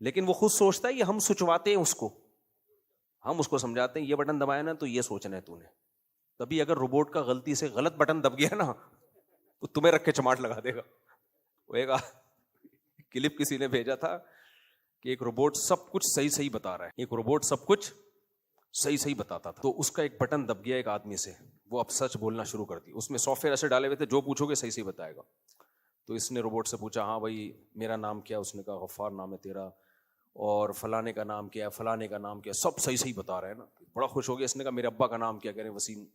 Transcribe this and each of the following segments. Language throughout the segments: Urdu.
لیکن وہ خود سوچتا ہے یہ ہم سوچواتے ہیں اس کو, ہم اس کو سمجھاتے ہیں یہ بٹن دبایا نا تو یہ سوچنا ہے تو نے. تبھی اگر روبوٹ کا غلطی سے غلط بٹن دب گیا نا تو تمہیں رکھ کے چماٹ لگا دے گا. وہ ایک کلپ کسی نے بھیجا تھا کہ ایک روبوٹ سب کچھ صحیح بتا رہا ہے, ایک روبوٹ سب کچھ صحیح بتاتا تھا, تو اس کا ایک بٹن دب گیا ایک آدمی سے, وہ اب سچ بولنا شروع کر دی. اس میں سافٹ ویئر ایسے ڈالے ہوئے تھے جو پوچھو گے صحیح بتائے گا. تو اس نے روبوٹ سے پوچھا ہاں بھائی میرا نام کیا, اس نے کہا غفار نام ہے تیرا, اور فلانے کا نام کیا ہے, فلانے کا نام کیا, سب صحیح بتا رہے ہیں نا. بڑا خوش ہو گیا. اس نے کہا میرے ابا کا نام کیا, کہہ رہے وسیم.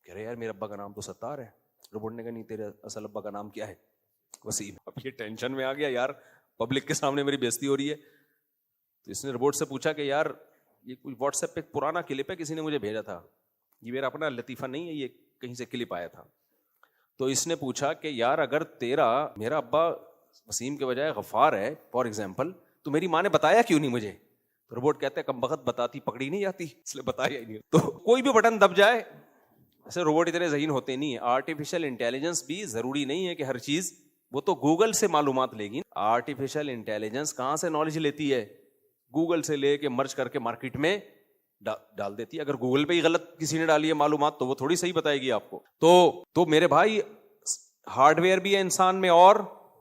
کہہ رہے یار میرے ابا کا نام تو ستار ہے. روبوٹ نے کہا نہیں تیرے اصل ابا کا نام کیا ہے, وسیم. اب یہ ٹینشن میں آ گیا یار پبلک کے سامنے میری بےزتی ہو رہی ہے. تو اس نے روبوٹ سے پوچھا کہ یار یہ کوئی واٹس ایپ پہ پرانا کلپ ہے, کسی نے مجھے بھیجا تھا, یہ میرا اپنا لطیفہ نہیں ہے, یہ کہیں سے کلپ آیا تھا. تو اس نے پوچھا کہ یار اگر میرا ابا وسیم کے بجائے غفار ہے فار ایگزامپل, تو میری ماں نے بتایا کیوں نہیں مجھے؟ تو روبوٹ کہتا ہے کم بخت بتاتی پکڑی نہیں جاتی, اس لیے بتایا ہی نہیں. تو کوئی بھی بٹن دب جائے, ایسے روبوٹ اتنے ذہین ہوتے نہیں ہیں. آرٹیفیشل انٹیلیجنس بھی ضروری نہیں ہے کہ ہر چیز وہ تو گوگل سے معلومات لے گی. آرٹیفیشل انٹیلیجنس کہاں سے نالج لیتی ہے؟ گوگل سے لے کے مرج کر کے مارکیٹ میں ڈال دیتی ہے. اگر گوگل پہ ہی غلط کسی نے ڈالی ہے معلومات تو وہ تھوڑی صحیح بتائے گی آپ کو. تو میرے بھائی ہارڈ ویئر بھی ہے انسان میں اور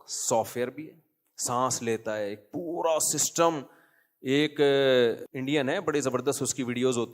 سافٹ ویئر بھی ہے. سانس لیتا ہے ایک پورا سسٹم. ایک انڈین ہے بڑے زبردست, اس کی ویڈیوز ہوتی